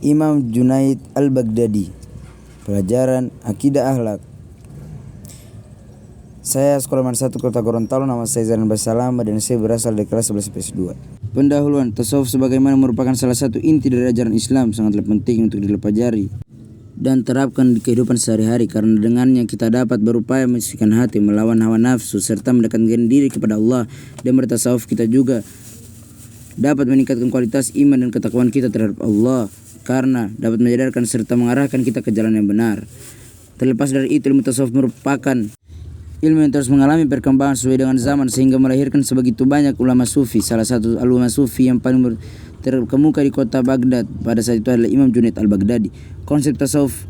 Imam Junaid Al-Baghdadi. Pelajaran Akidah Akhlak. Saya sekolah Man 1 Kota Gorontalo, nama saya Zainal Basalama dan saya berasal dari kelas 11 PS2. Pendahuluan, tasawuf sebagaimana merupakan salah satu inti dari ajaran Islam, sangatlah penting untuk dipelajari dan terapkan di kehidupan sehari-hari, karena dengannya kita dapat berupaya mensucikan hati, melawan hawa nafsu, serta mendekatkan diri kepada Allah. Dan bertasawuf kita juga dapat meningkatkan kualitas iman dan ketakwaan kita terhadap Allah, karena dapat menyadarkan serta mengarahkan kita ke jalan yang benar. Terlepas dari itu, ilmu tasawuf merupakan ilmu yang terus mengalami perkembangan sesuai dengan zaman, sehingga melahirkan sebegitu banyak ulama sufi. Salah satu ulama sufi yang paling terkemuka di kota Baghdad pada saat itu adalah Imam Junaid Al-Baghdadi. Konsep tasawuf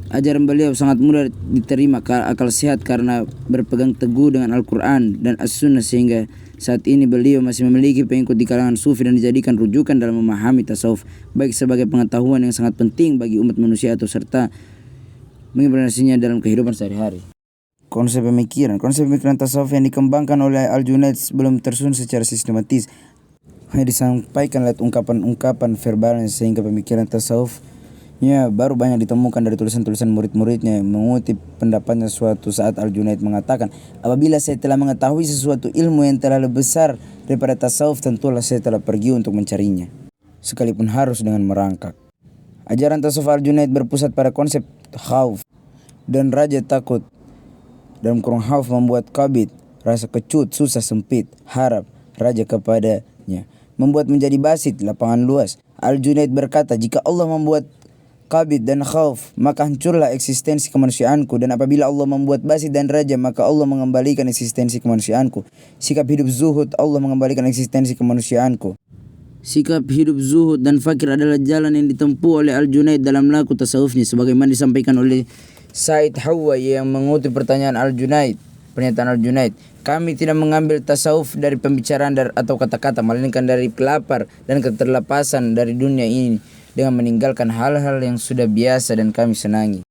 ajaran beliau sangat mudah diterima akal sehat karena berpegang teguh dengan Al-Quran dan As-Sunnah, sehingga saat ini beliau masih memiliki pengikut di kalangan sufi dan dijadikan rujukan dalam memahami tasawuf, baik sebagai pengetahuan yang sangat penting bagi umat manusia atau serta mengimplementasinya dalam kehidupan sehari-hari. Konsep pemikiran tasawuf yang dikembangkan oleh Al-Junaid belum tersusun secara sistematis, hanya disampaikan lewat ungkapan-ungkapan verbalnya, sehingga pemikiran tasawufnya baru banyak ditemukan dari tulisan-tulisan murid-muridnya. Mengutip pendapatnya, suatu saat Al-Junaid mengatakan, apabila saya telah mengetahui sesuatu ilmu yang telah lebih besar daripada tasawuf, tentulah saya telah pergi untuk mencarinya, sekalipun harus dengan merangkak. Ajaran tasawuf Al-Junaid berpusat pada konsep khauf dan raja takut. Dalam kurung khauf membuat kabid, rasa kecut, susah, sempit, harap, raja kepadanya, membuat menjadi basit, lapangan luas. Al-Junaid berkata, jika Allah membuat kabid dan khauf, maka hancurlah eksistensi kemanusiaanku, dan apabila Allah membuat basit dan raja, maka Allah mengembalikan eksistensi kemanusiaanku. Sikap hidup zuhud, Allah mengembalikan eksistensi kemanusiaanku. Sikap hidup zuhud dan fakir adalah jalan yang ditempuh oleh Al-Junaid dalam laku tasawufnya, sebagaimana disampaikan oleh Said Hawa yang mengutip pernyataan Al-Junaid, kami tidak mengambil tasawuf dari pembicaraan atau kata-kata, melainkan dari pelapar dan keterlepasan dari dunia ini dengan meninggalkan hal-hal yang sudah biasa dan kami senangi.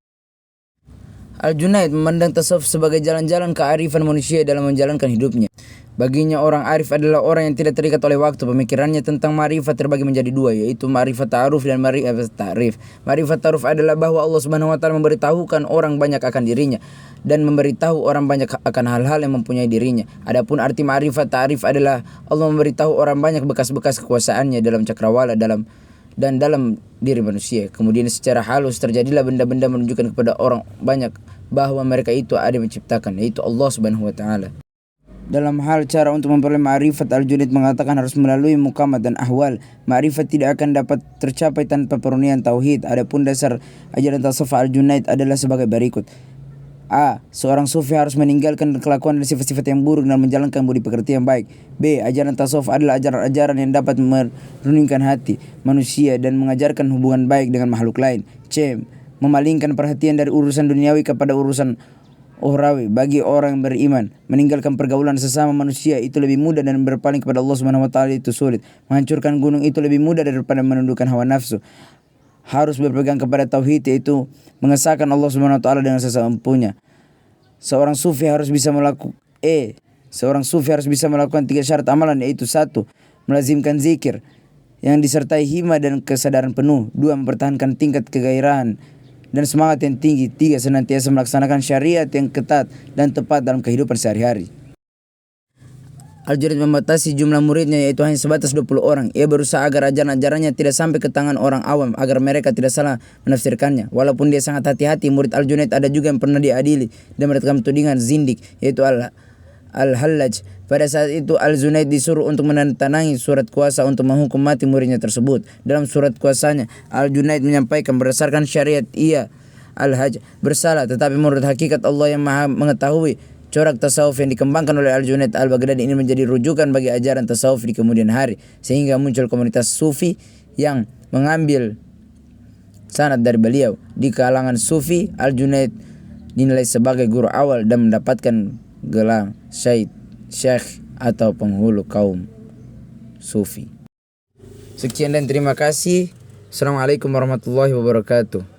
Al-Junaid memandang tasawuf sebagai jalan-jalan kearifan manusia dalam menjalankan hidupnya. Baginya orang arif adalah orang yang tidak terikat oleh waktu. Pemikirannya tentang ma'rifat terbagi menjadi dua, yaitu ma'rifat ta'aruf dan ma'rifat ta'rif. Ma'rifat ta'aruf adalah bahwa Allah Subhanahu wa taala memberitahukan orang banyak akan dirinya dan memberitahu orang banyak akan hal-hal yang mempunyai dirinya. Adapun arti ma'rifat ta'arif adalah Allah memberitahu orang banyak bekas-bekas kekuasaannya dalam cakrawala dalam diri manusia. Kemudian secara halus terjadilah benda-benda menunjukkan kepada orang banyak bahwa mereka itu ada yang menciptakan, yaitu Allah Subhanahu wa taala. Dalam hal cara untuk memperoleh ma'rifat, Al-Junaid mengatakan harus melalui muqamat dan ahwal. Ma'rifat tidak akan dapat tercapai tanpa perunian tauhid. Adapun dasar ajaran tasawuf Al-Junaid adalah sebagai berikut. A. Seorang sufi harus meninggalkan kelakuan dan sifat-sifat yang buruk dan menjalankan budi pekerti yang baik. B. Ajaran tasawuf adalah ajaran-ajaran yang dapat meruningkan hati manusia dan mengajarkan hubungan baik dengan makhluk lain. C. Memalingkan perhatian dari urusan duniawi kepada urusan ukhrawi. Bagi orang yang beriman, meninggalkan pergaulan sesama manusia itu lebih mudah dan berpaling kepada Allah Subhanahu wa taala itu sulit. Menghancurkan gunung itu lebih mudah daripada menundukkan hawa nafsu. Harus berpegang kepada tauhid, yaitu mengesahkan Allah Subhanahu wa taala dengan sesempunya. Seorang sufi harus bisa melakukan 3 syarat amalan, yaitu 1. Melazimkan zikir yang disertai hima dan kesadaran penuh. 2. Mempertahankan tingkat kegairahan dan semangat yang tinggi. 3. Senantiasa melaksanakan syariat yang ketat dan tepat dalam kehidupan sehari-hari. Al-Junaid membatasi jumlah muridnya, yaitu hanya sebatas 20 orang. Ia berusaha agar ajaran-ajarannya tidak sampai ke tangan orang awam, agar mereka tidak salah menafsirkannya. Walaupun dia sangat hati-hati, murid Al-Junaid ada juga yang pernah diadili dan mendapatkan tudingan zindik, yaitu Al-Hallaj. Pada saat itu Al-Junaid disuruh untuk menandatangani surat kuasa untuk menghukum mati muridnya tersebut. Dalam surat kuasanya, Al-Junaid menyampaikan berdasarkan syariat ia Al-Hajj bersalah, tetapi menurut hakikat Allah yang Maha mengetahui, corak tasawuf yang dikembangkan oleh Al-Junaid Al-Baghdadi ini menjadi rujukan bagi ajaran tasawuf di kemudian hari, sehingga muncul komunitas sufi yang mengambil sanad dari beliau. Di kalangan sufi, Al-Junaid dinilai sebagai guru awal dan mendapatkan gelar syekh atau penghulu kaum sufi. Sekian dan terima kasih. Assalamualaikum warahmatullahi wabarakatuh.